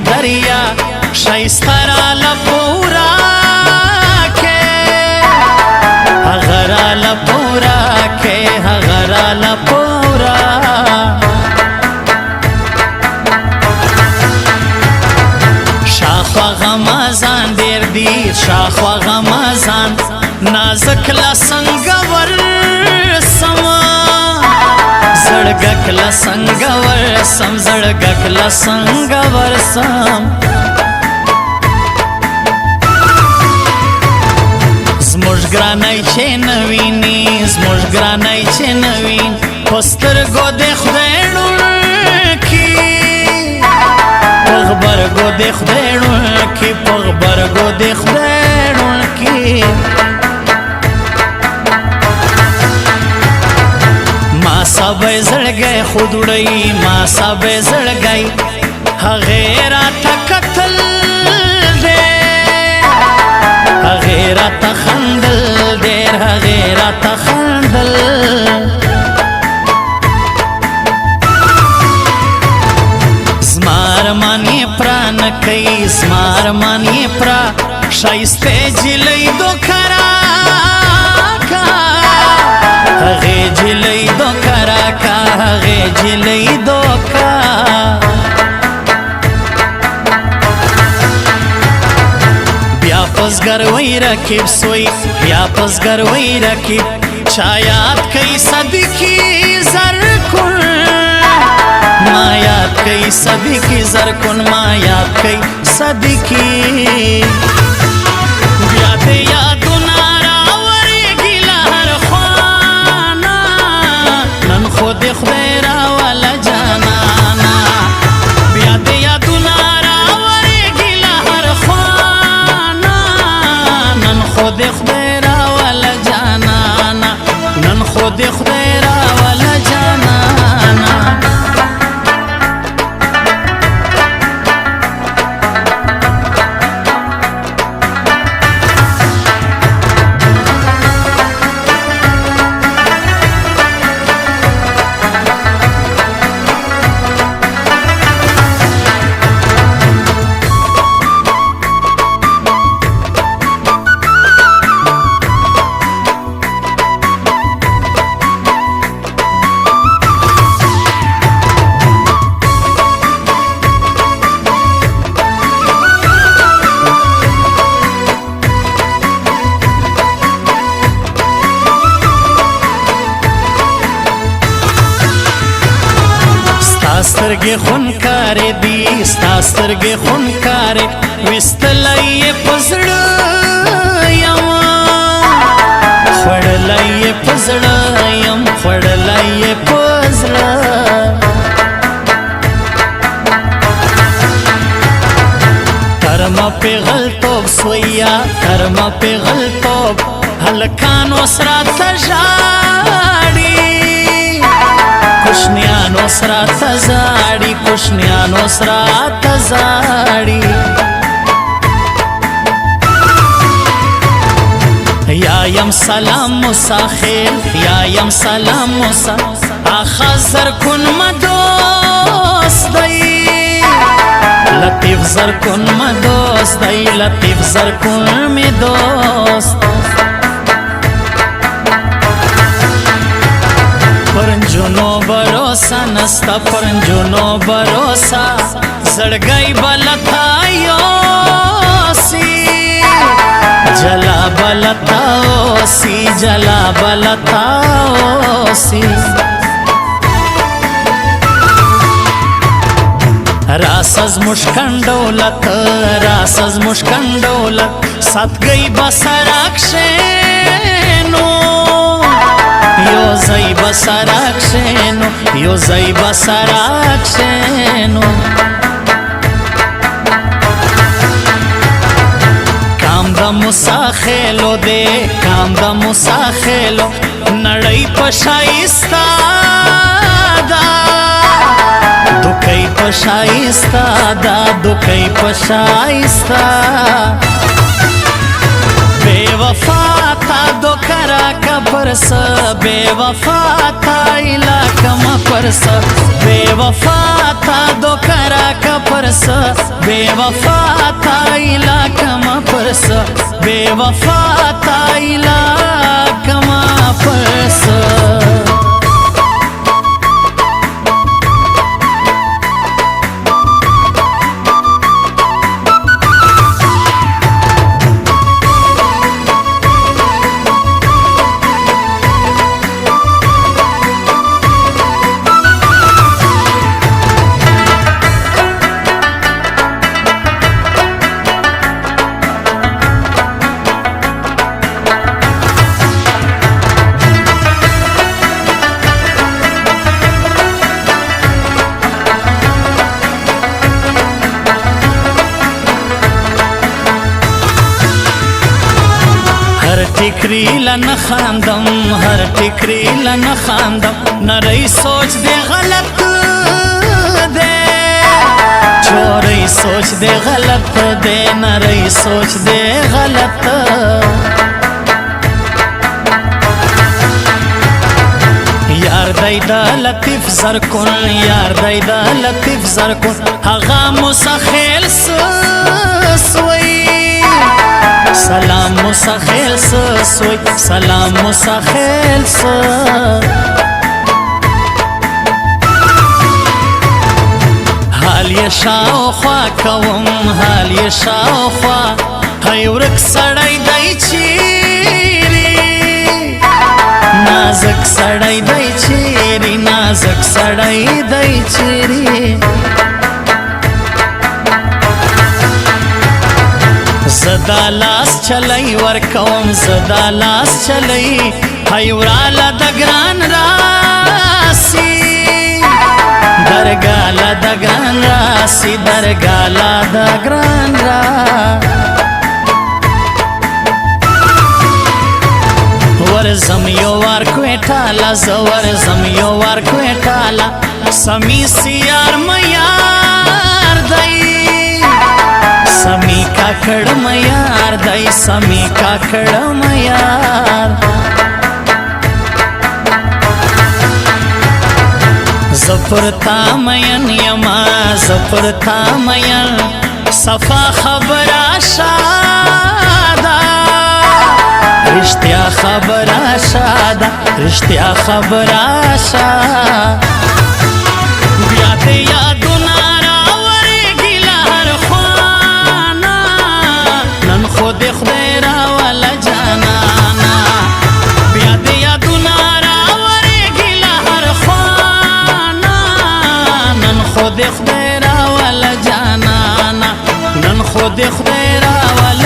دریا شایسته لپورا کې هغه لپورا کې هغه لپورا شاخوا غمازان ډیر دي شاخوا غمازان نازک لسنګور سما زړګک لسنګور سم زړګک لسنګور سم زموږ ګرانۍ چې نویني زموږ ګرانۍ چې نوین په سترګو د خدای ړوڼکي په غبرګو د خدای ړوڼکي په غبرګو د خدای ړوڼکي ما سبې زړګی خود وړی ما سبې زړګی هغې راته کتل دی هغې راته خندل ډېر هغې راته خندل زما ارمان یې پوره نه کوي زما ارمان یې پوره ښایسته جلۍ دوکه راکه هغې جلۍ دوکه راکه هغې جلۍ دوکه بیا پزګروۍ رکیب سوی بیا پزګروۍ رکیب چا یاد کوي صدیقي زرکون ما یاد کوي صدیقي زرکون ما یاد کوي صدیقي بیا د یادونه راورېږي له هر خوانا نن خو د خدای راوله جانانا بیا د یادونه راورېږي له هر خوانا نن خو د خدای راوله جانانا نن خو د خدای راوله جانانا سترګې خونکارې دي ستا سترګې خونکارې ویستلی یې په زړه یمه خوړلی یې په زړه یم خوړلی یې په زړه ترمه پیغلتوب سویه ترمه پیغلتوب هلکان اوس راته ژاړي کوشنیان اوس راته زاړي کوشنیان اوس راته زاړي یا یم سلام مساخیل یا یم سلام مسا آخا زرکن مدوست دی لطیف زرکن مدوست دی لطیف زرکن مدوست پرنجونو بروسا نستا پرنجونو بروسا زړګی بلتا یوسی جلا بلتا اوسی جلا بلتا اوسی راس از مشکن دولت راس از مشکن دولت سات گئی بسراکشنو یو زی بسراکشنو یو زی بسراکشنو کام دا مساخلو دے کام دا مساخلو نړۍ پشایستا دا دوکۍ پشایستا دا دوکۍ پشایستا وفا تا دو کرا کا پرس بے وفا تا علاقہ ما پرس بے وفا تا دو کرا کا پرس بے وفا تا علاقہ ما پرس بے وفا تا علاقہ ما پرس हर टिकरी लन खांदम हर टिकरी लन खांदम नरई सोच दे गलत दे चोरई सोच दे गलत दे नरई सोच दे गलत यार दैदा लतीफ जरकुन यार दैदा लतीफ जरकुन हगा मुसखिल सोई سلام مسخیل سوی سلام مسخیل حال یې شاوخوا کوم حال یې شاوخوا هی ورک سړی دی چیرې نازک سړی دی چیرې نازک سړی دی چیرې زدا لاس چلی ورکوم زدا لاس چلی حیورالا دگران راسی درگالا دگران راسی درگالا دگران را ورزم یو وار کویٹالا زورزم یو وار کویٹالا سمی سیار میار دی سمی کا کڑم یار دای سمی کا کڑم یار زپرتا مین یما زپرتا مین صفا خبر آشادا رشتیا خبر آشادا رشتیا خبر آشادا بیاد یادو خود خدای را والا جانانا بیا د یادونه راورېږي له هر خوانا نن خود خدای را والا جانانا نن خود خدای را والا